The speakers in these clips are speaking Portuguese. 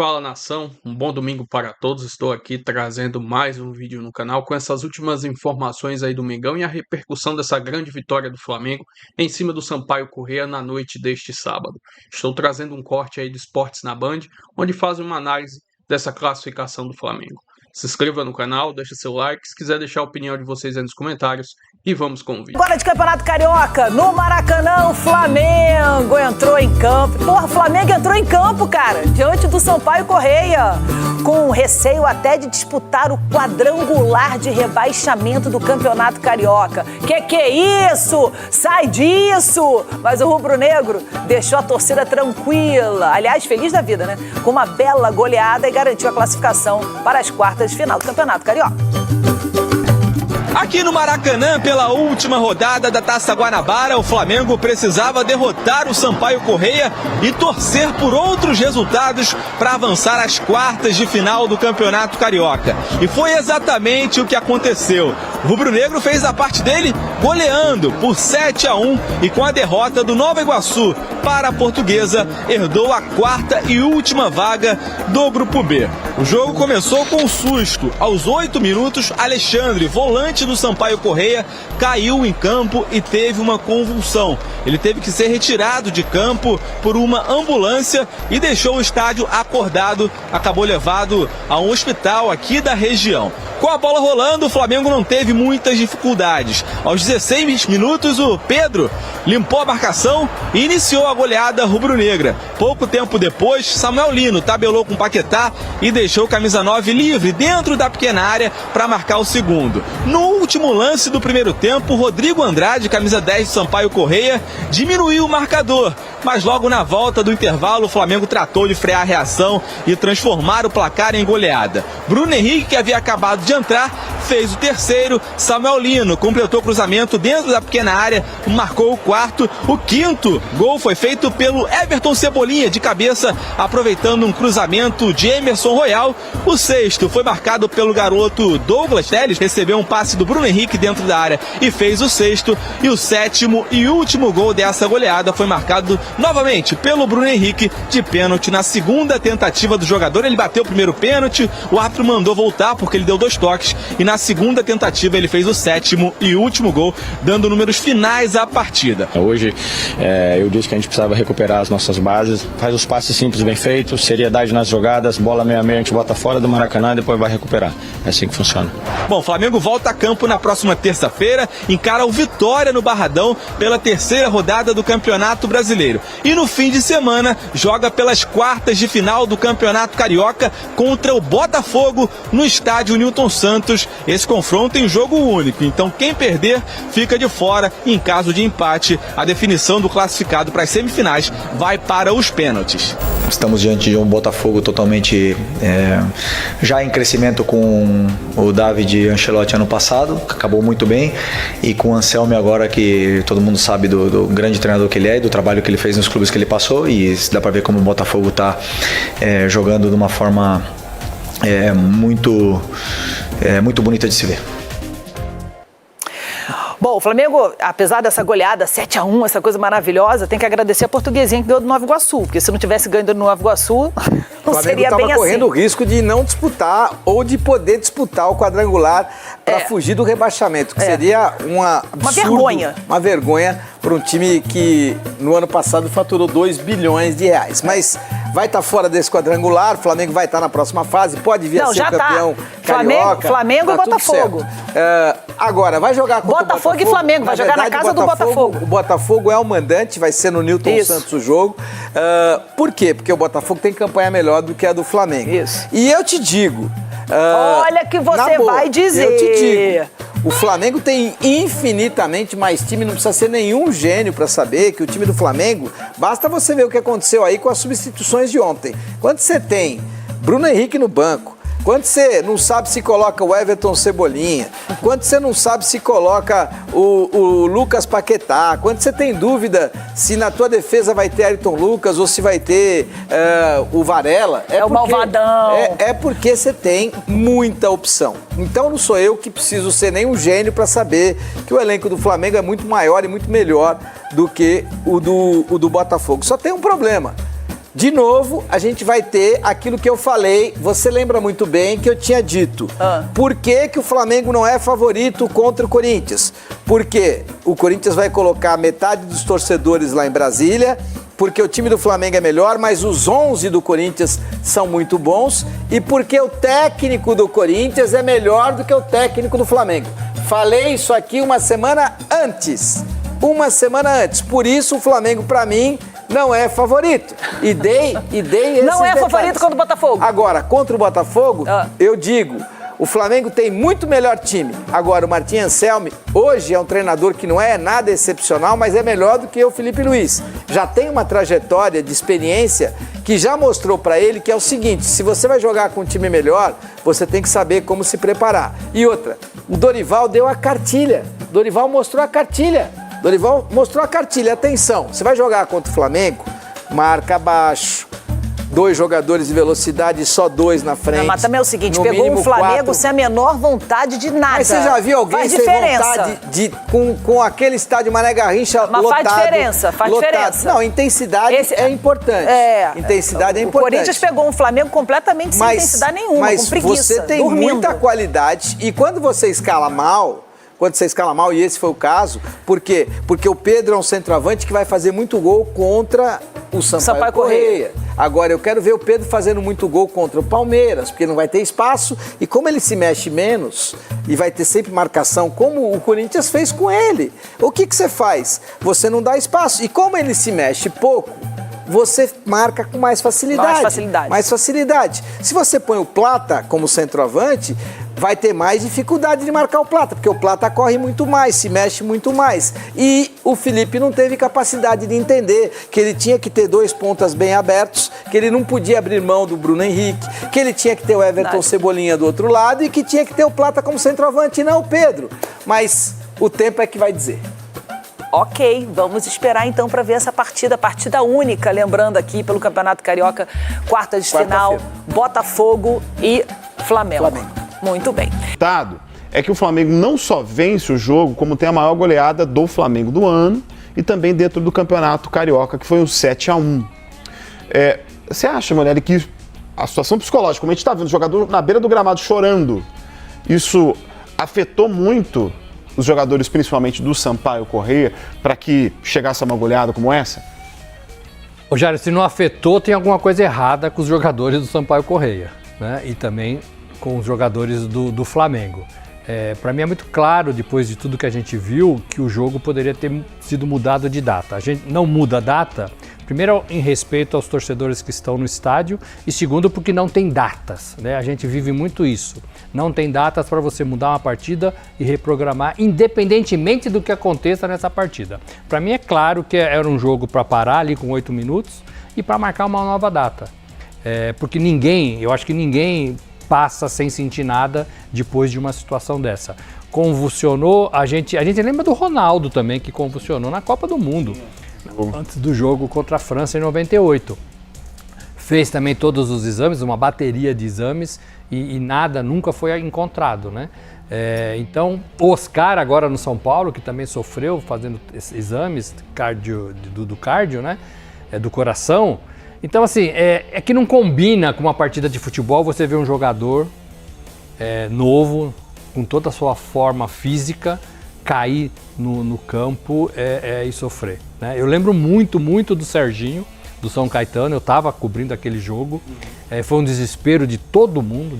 Fala nação, um bom domingo para todos. Estou aqui trazendo mais um vídeo no canal com essas últimas informações aí do Mengão e a repercussão dessa grande vitória do Flamengo em cima do Sampaio Corrêa na noite deste sábado. Estou trazendo um corte aí do Esportes na Band, onde fazem uma análise dessa classificação do Flamengo. Se inscreva no canal, deixa seu like, se quiser deixar a opinião de vocês aí nos comentários e vamos com o vídeo. Agora de Campeonato Carioca, no Maracanã, o Flamengo entrou em campo. Porra, o Flamengo entrou em campo, cara, diante do Sampaio Corrêa, com receio até de disputar o quadrangular de rebaixamento do Campeonato Carioca. Que é isso? Sai disso! Mas o rubro-negro deixou a torcida tranquila, aliás, feliz da vida, né? Com uma bela goleada e garantiu a classificação para as quartas de final do Campeonato Carioca. Aqui no Maracanã, pela última rodada da Taça Guanabara, o Flamengo precisava derrotar o Sampaio Corrêa e torcer por outros resultados para avançar às quartas de final do Campeonato Carioca. E foi exatamente o que aconteceu. O rubro-negro fez a parte dele goleando por 7-1 e com a derrota do Nova Iguaçu para a Portuguesa, herdou a quarta e última vaga do Grupo B. O jogo começou com um susto. Aos 8 minutos, Alexandre, volante do Sampaio Corrêa, caiu em campo e teve uma convulsão. Ele teve que ser retirado de campo por uma ambulância e deixou o estádio acordado. Acabou levado a um hospital aqui da região. Com a bola rolando, o Flamengo não teve muitas dificuldades. Aos 16 minutos, o Pedro limpou a marcação e iniciou a goleada rubro-negra. Pouco tempo depois, Samuel Lino tabelou com Paquetá e deixou o camisa 9 livre dentro da pequena área para marcar o segundo. No último lance do primeiro tempo, Rodrigo Andrade, camisa 10 do Sampaio Corrêa, diminuiu o marcador. Mas logo na volta do intervalo, o Flamengo tratou de frear a reação e transformar o placar em goleada. Bruno Henrique, que havia acabado de entrar, fez o terceiro. Samuel Lino completou o cruzamento dentro da pequena área, marcou o quarto. O quinto gol foi feito pelo Everton Cebolinha, de cabeça, aproveitando um cruzamento de Emerson Royal. O sexto foi marcado pelo garoto Douglas Telles, recebeu um passe do Bruno Henrique dentro da área e fez o sexto. E o sétimo e último gol dessa goleada foi marcado novamente pelo Bruno Henrique, de pênalti na segunda tentativa do jogador. Ele bateu o primeiro pênalti, o árbitro mandou voltar porque ele deu 2 toques e na segunda tentativa ele fez o sétimo e último gol, dando números finais à partida. Hoje eu disse que a gente precisava recuperar as nossas bases, faz os passes simples bem feitos, seriedade nas jogadas, bola meio a meio a gente bota fora do Maracanã e depois vai recuperar. É assim que funciona. Bom, o Flamengo volta a campo na próxima terça-feira, encara o Vitória no Barradão pela terceira rodada do Campeonato Brasileiro. E no fim de semana joga pelas quartas de final do Campeonato Carioca contra o Botafogo no estádio Newton Santos. Esse confronto em jogo único, então quem perder fica de fora. Em caso de empate, a definição do classificado para as semifinais vai para os pênaltis. Estamos diante de um Botafogo totalmente já em crescimento, com o David Ancelotti ano passado, que acabou muito bem, e com o Anselmi agora, que todo mundo sabe do grande treinador que ele é e do trabalho que ele fez nos clubes que ele passou, e dá para ver como o Botafogo está jogando de uma forma muito bonita de se ver. Bom, o Flamengo, apesar dessa goleada 7-1, essa coisa maravilhosa, tem que agradecer a Portuguesinha que ganhou do Nova Iguaçu, porque se não tivesse ganho do Nova Iguaçu, não seria bem assim. O Flamengo estava correndo o risco de não disputar ou de poder disputar o quadrangular para fugir do rebaixamento, que seria uma vergonha. Uma vergonha para um time que no ano passado faturou 2 bilhões de reais. Mas vai estar fora desse quadrangular, o Flamengo vai estar na próxima fase, pode vir a ser campeão carioca. Flamengo e Botafogo. Agora, vai jogar contra Botafogo e Flamengo, vai jogar na casa do Botafogo. O Botafogo é o mandante, vai ser no Newton Santos o jogo. Por quê? Porque o Botafogo tem campanha melhor do que a do Flamengo. Isso. E eu te digo... olha que você vai dizer. Eu te digo, o Flamengo tem infinitamente mais time, não precisa ser nenhum gênio para saber que o time do Flamengo, basta você ver o que aconteceu aí com as substituições de ontem. Quando você tem Bruno Henrique no banco, quando você não sabe se coloca o Everton Cebolinha, quando você não sabe se coloca o Lucas Paquetá, quando você tem dúvida se na tua defesa vai ter Ayrton Lucas ou se vai ter o Varela... o malvadão. É porque você tem muita opção. Então não sou eu que preciso ser nenhum gênio para saber que o elenco do Flamengo é muito maior e muito melhor do que o do Botafogo. Só tem um problema. De novo, a gente vai ter aquilo que eu falei, você lembra muito bem que eu tinha dito. Por que o Flamengo não é favorito contra o Corinthians? Porque o Corinthians vai colocar metade dos torcedores lá em Brasília, porque o time do Flamengo é melhor, mas os 11 do Corinthians são muito bons, e porque o técnico do Corinthians é melhor do que o técnico do Flamengo. Falei isso aqui uma semana antes. Por isso o Flamengo, para mim, não é favorito. E dei esses Não é detalhes. favorito contra o Botafogo. Agora, contra o Botafogo, eu digo, o Flamengo tem muito melhor time. Agora, o Martim Anselmi, hoje é um treinador que não é nada excepcional, mas é melhor do que o Felipe Luiz. Já tem uma trajetória de experiência que já mostrou para ele que é o seguinte, se você vai jogar com um time melhor, você tem que saber como se preparar. E outra, o Dorival deu a cartilha. Dorival mostrou a cartilha. Atenção, você vai jogar contra o Flamengo, marca baixo, 2 jogadores de velocidade e só 2 na frente. Não, mas também é o seguinte, pegou um Flamengo 4. Sem a menor vontade de nada. Mas você já viu alguém sem vontade com aquele estádio Mané Garrincha lotado? Mas faz diferença. Não, intensidade é importante. Intensidade é importante. O Corinthians pegou um Flamengo completamente sem intensidade nenhuma, com preguiça, mas você tem muita qualidade e quando você escala mal, e esse foi o caso, por quê? Porque o Pedro é um centroavante que vai fazer muito gol contra o Sampaio Correia. Agora, eu quero ver o Pedro fazendo muito gol contra o Palmeiras, porque não vai ter espaço, e como ele se mexe menos, e vai ter sempre marcação, como o Corinthians fez com ele. O que você faz? Você não dá espaço, e como ele se mexe pouco, você marca com mais facilidade. Mais facilidade. Se você põe o Plata como centroavante, vai ter mais dificuldade de marcar o Plata, porque o Plata corre muito mais, se mexe muito mais. E o Felipe não teve capacidade de entender que ele tinha que ter 2 pontas bem abertos, que ele não podia abrir mão do Bruno Henrique, que ele tinha que ter o Everton Cebolinha do outro lado e que tinha que ter o Plata como centroavante, e não o Pedro. Mas o tempo é que vai dizer. Ok, vamos esperar então para ver essa partida única, lembrando aqui pelo Campeonato Carioca, quartas de final, Botafogo e Flamengo. Muito bem. Dado é que o Flamengo não só vence o jogo, como tem a maior goleada do Flamengo do ano e também dentro do Campeonato Carioca, que foi um 7-1. Você acha, Morelli, que a situação psicológica, como a gente está vendo o jogador na beira do gramado chorando, isso afetou muito os jogadores, principalmente do Sampaio Correia, para que chegasse a uma goleada como essa? Ô Jair, se não afetou, tem alguma coisa errada com os jogadores do Sampaio Correia, né? E também com os jogadores do Flamengo. Para mim é muito claro, depois de tudo que a gente viu, que o jogo poderia ter sido mudado de data. A gente não muda a data, primeiro em respeito aos torcedores que estão no estádio e segundo porque não tem datas, né? A gente vive muito isso. Não tem datas para você mudar uma partida e reprogramar, independentemente do que aconteça nessa partida. Para mim é claro que era um jogo para parar ali com 8 minutos e para marcar uma nova data. Porque eu acho que ninguém passa sem sentir nada depois de uma situação dessa. Convulsionou, a gente lembra do Ronaldo também, que convulsionou na Copa do Mundo, antes do jogo contra a França em 98. Fez também todos os exames, uma bateria de exames, e nada nunca foi encontrado, né? Então, o Oscar agora no São Paulo, que também sofreu fazendo exames do cardio, né? Do coração. Então, assim, é que não combina com uma partida de futebol você ver um jogador novo, com toda a sua forma física, cair no campo e sofrer, né? Eu lembro muito do Serginho, do São Caetano, eu estava cobrindo aquele jogo, foi um desespero de todo mundo,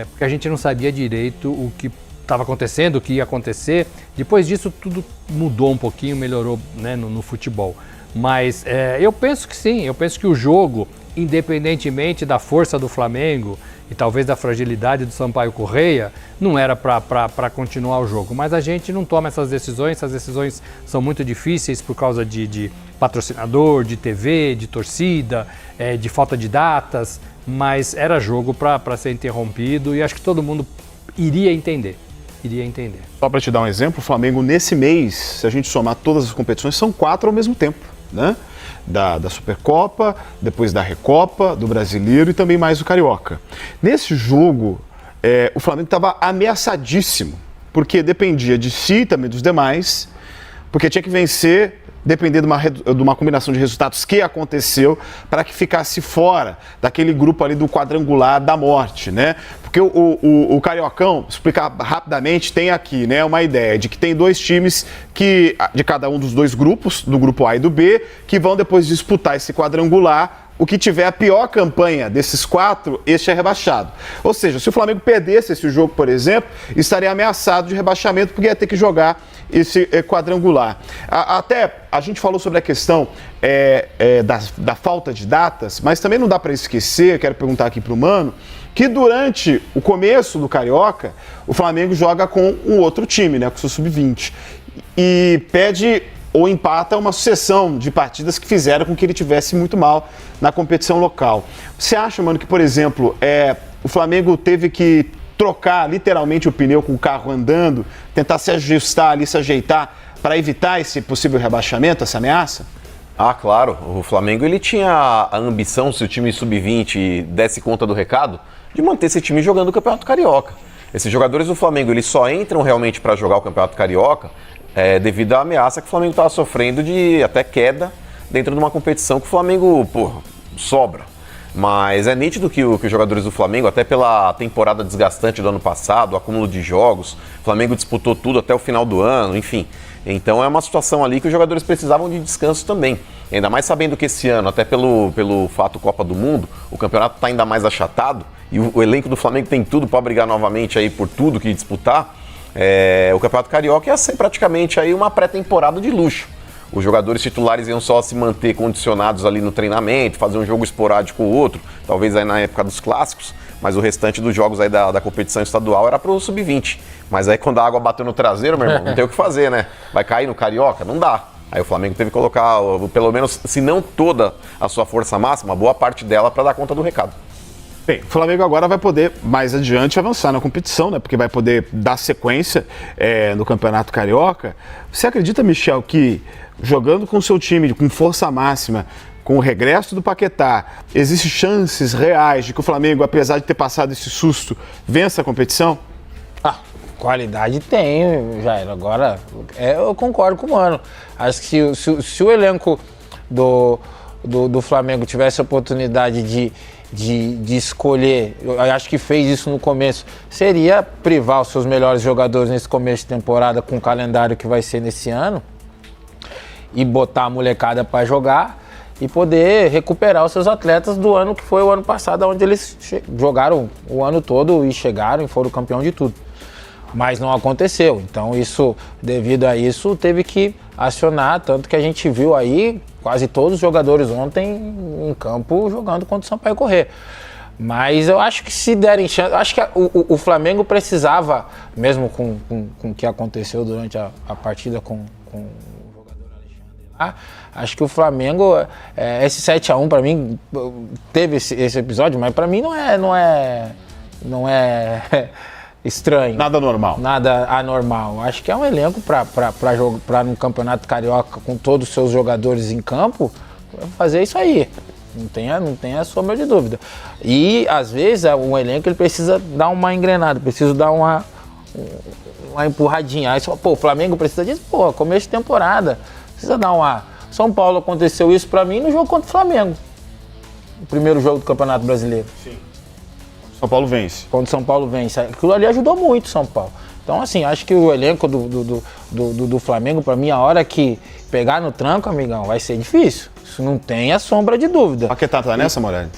porque a gente não sabia direito o que estava acontecendo, o que ia acontecer. Depois disso tudo mudou um pouquinho, melhorou, né, no futebol. Mas eu penso que sim, eu penso que o jogo, independentemente da força do Flamengo e talvez da fragilidade do Sampaio Correia, não era para continuar o jogo. Mas a gente não toma essas decisões são muito difíceis por causa de patrocinador, de TV, de torcida, de falta de datas, mas era jogo para ser interrompido e acho que todo mundo iria entender. Só para te dar um exemplo, o Flamengo nesse mês, se a gente somar todas as competições, são 4 ao mesmo tempo, né? Da Supercopa, depois da Recopa, do Brasileiro e também mais o Carioca. Nesse jogo, o Flamengo estava ameaçadíssimo, porque dependia de si e também dos demais, porque tinha que vencer depender de uma combinação de resultados que aconteceu para que ficasse fora daquele grupo ali do quadrangular da morte, né? Porque o Cariocão, explicar rapidamente, tem aqui, né, uma ideia de que tem 2 times de cada um dos 2 grupos, do grupo A e do B, que vão depois disputar esse quadrangular. O que tiver a pior campanha desses 4, este é rebaixado. Ou seja, se o Flamengo perdesse esse jogo, por exemplo, estaria ameaçado de rebaixamento porque ia ter que jogar esse quadrangular. Até a gente falou sobre a questão da falta de datas, mas também não dá para esquecer, quero perguntar aqui para o Mano, que durante o começo do Carioca, o Flamengo joga com um outro time, né, com o seu sub-20, e pede ou empata uma sucessão de partidas que fizeram com que ele tivesse muito mal na competição local. Você acha, Mano, que, por exemplo, o Flamengo teve que trocar literalmente o pneu com o carro andando, tentar se ajustar ali, se ajeitar, para evitar esse possível rebaixamento, essa ameaça? Ah, claro. O Flamengo ele tinha a ambição, se o time sub-20 desse conta do recado, de manter esse time jogando o Campeonato Carioca. Esses jogadores do Flamengo eles só entram realmente para jogar o Campeonato Carioca devido à ameaça que o Flamengo estava sofrendo de até queda dentro de uma competição que o Flamengo, sobra. Mas é nítido que os jogadores do Flamengo, até pela temporada desgastante do ano passado, o acúmulo de jogos, o Flamengo disputou tudo até o final do ano, enfim. Então é uma situação ali que os jogadores precisavam de descanso também. Ainda mais sabendo que esse ano, até pelo fato Copa do Mundo, o campeonato está ainda mais achatado e o elenco do Flamengo tem tudo para brigar novamente aí por tudo que disputar. O Campeonato Carioca ia ser praticamente aí uma pré-temporada de luxo. Os jogadores titulares iam só se manter condicionados ali no treinamento, fazer um jogo esporádico ou outro, talvez aí na época dos clássicos, mas o restante dos jogos aí da competição estadual era pro sub-20. Mas aí quando a água bateu no traseiro, meu irmão, não tem o que fazer, né? Vai cair no Carioca? Não dá. Aí o Flamengo teve que colocar, pelo menos, se não toda a sua força máxima, boa parte dela para dar conta do recado. Bem, o Flamengo agora vai poder, mais adiante, avançar na competição, né? Porque vai poder dar sequência no Campeonato Carioca. Você acredita, Michel, que jogando com o seu time, com força máxima, com o regresso do Paquetá, existem chances reais de que o Flamengo, apesar de ter passado esse susto, vença a competição? Qualidade tem, Jair. Agora, eu concordo com o Mano. Acho que se o elenco do Flamengo tivesse a oportunidade de escolher, eu acho que fez isso no começo, seria privar os seus melhores jogadores nesse começo de temporada com o calendário que vai ser nesse ano e botar a molecada para jogar e poder recuperar os seus atletas do ano que foi o ano passado, onde eles jogaram o ano todo e chegaram e foram campeão de tudo. Mas não aconteceu, então devido a isso, teve que acionar, tanto que a gente viu aí quase todos os jogadores ontem em campo jogando contra o Sampaio Corrêa. Mas eu acho que se derem chance, acho que o Flamengo precisava, mesmo com o que aconteceu durante a partida com o jogador Alexandre lá, acho que o Flamengo, esse 7-1 para mim, teve esse episódio, mas para mim não é estranho. Nada normal. Nada anormal. Acho que é um elenco para no Campeonato Carioca, com todos os seus jogadores em campo, fazer isso aí. Não tenha sombra de dúvida. E, às vezes, um elenco ele precisa dar uma engrenada, precisa dar uma empurradinha. Aí, o Flamengo precisa disso, começo de temporada. Precisa dar uma... São Paulo aconteceu isso para mim no jogo contra o Flamengo. O primeiro jogo do Campeonato Brasileiro. Sim. São Paulo vence. Quando São Paulo vence. Aquilo ali ajudou muito São Paulo. Então, assim, acho que o elenco do Flamengo, para mim, a hora que pegar no tranco, amigão, vai ser difícil. Isso não tem a sombra de dúvida. O Paquetá tá nessa, Morelli?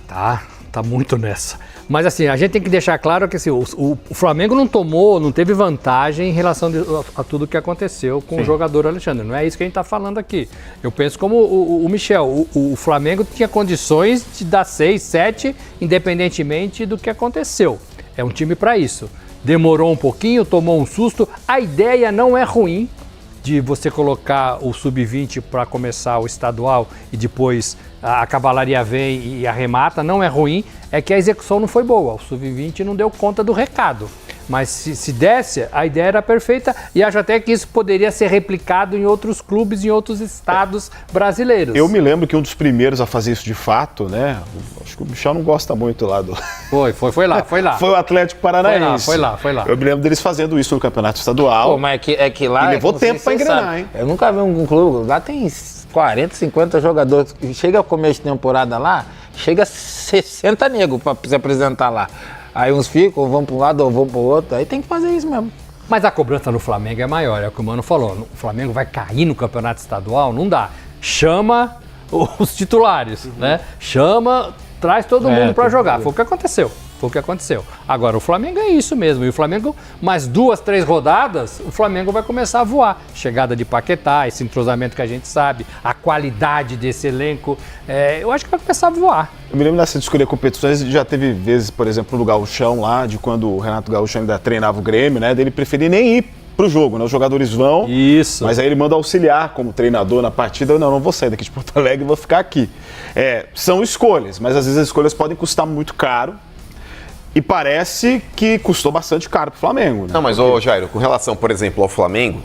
Tá muito nessa. Mas assim, a gente tem que deixar claro que assim, o Flamengo não teve vantagem em relação a tudo que aconteceu com o jogador Alexandre. Não é isso que a gente está falando aqui. Eu penso como o Michel, o Flamengo tinha condições de dar 6, 7, independentemente do que aconteceu. É um time para isso. Demorou um pouquinho, tomou um susto. A ideia não é ruim de você colocar o sub-20 para começar o estadual e depois a cavalaria vem e arremata, não é ruim, é que a execução não foi boa, o sub-20 não deu conta do recado. Mas se desse, a ideia era perfeita e acho até que isso poderia ser replicado em outros clubes, em outros estados brasileiros. Eu me lembro que um dos primeiros a fazer isso de fato, né? Acho que o Michel não gosta muito lá do... Foi lá. Foi o Atlético Paranaense. Foi lá. Eu me lembro deles fazendo isso no campeonato estadual. Pô, mas é que lá... E levou tempo pra engrenar, hein? Eu nunca vi um clube... Lá tem 40, 50 jogadores. Chega o começo de temporada lá, chega 60 negros pra se apresentar lá. Aí uns ficam, vão para um lado ou vão para o outro, aí tem que fazer isso mesmo. Mas a cobrança no Flamengo é maior, é o que o Mano falou. O Flamengo vai cair no campeonato estadual? Não dá. Chama os titulares, né? Chama, traz todo mundo para jogar. Foi o que aconteceu. Agora, o Flamengo é isso mesmo. E o Flamengo, mais 2, 3 rodadas, o Flamengo vai começar a voar. Chegada de Paquetá, esse entrosamento que a gente sabe, a qualidade desse elenco. Eu acho que vai começar a voar. Eu me lembro dessa de escolher competições, já teve vezes, por exemplo, no Gauchão lá, de quando o Renato Gaúcho ainda treinava o Grêmio, né? Dele preferir nem ir pro jogo, né? Os jogadores vão, isso. Mas aí ele manda auxiliar como treinador na partida. Eu não vou sair daqui de Porto Alegre, vou ficar aqui. São escolhas, mas às vezes as escolhas podem custar muito caro. E parece que custou bastante caro pro Flamengo, né? Não, mas, Jairo, com relação, por exemplo, ao Flamengo,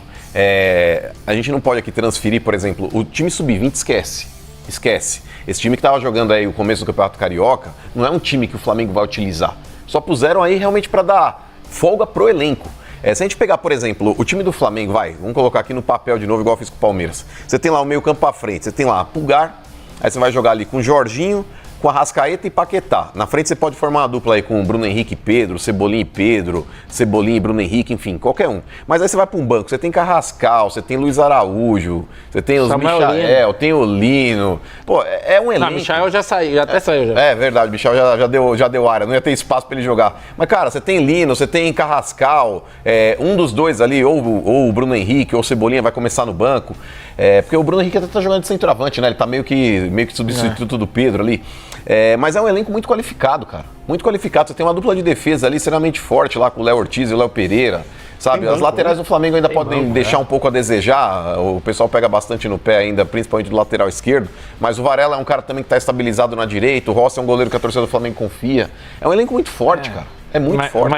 a gente não pode aqui transferir, por exemplo, o time sub-20 esquece. Esse time que estava jogando aí o começo do Campeonato Carioca, não é um time que o Flamengo vai utilizar. Só puseram aí realmente para dar folga pro elenco. Se a gente pegar, por exemplo, o time do Flamengo, vamos colocar aqui no papel de novo, igual eu fiz com o Palmeiras. Você tem lá o meio campo para frente, você tem lá Pulgar, aí você vai jogar ali com o Jorginho, com Arrascaeta e Paquetá. Na frente você pode formar uma dupla aí com Bruno Henrique e Pedro, Cebolinha e Pedro, Cebolinha e Bruno Henrique, enfim, qualquer um. Mas aí você vai para um banco, você tem Carrascal, você tem Luiz Araújo, você tem os Michael, tem o Lino. Pô, é um elenco. Não, Michael já saiu, até saiu. É verdade, Michael já deu área, não ia ter espaço para ele jogar. Mas, cara, você tem Lino, você tem Carrascal, um dos dois ali, ou o Bruno Henrique ou o Cebolinha vai começar no banco. Porque o Bruno Henrique até tá jogando de centroavante, né? Ele tá meio que substituto do Pedro ali. Mas é um elenco muito qualificado, cara. Muito qualificado. Você tem uma dupla de defesa ali extremamente forte lá com o Léo Ortiz e o Léo Pereira. Sabe? As laterais do Flamengo ainda podem deixar um pouco a desejar. O pessoal pega bastante no pé ainda, principalmente do lateral esquerdo. Mas o Varela é um cara também que está estabilizado na direita. O Rossi é um goleiro que a torcida do Flamengo confia. É um elenco muito forte, cara. É muito forte.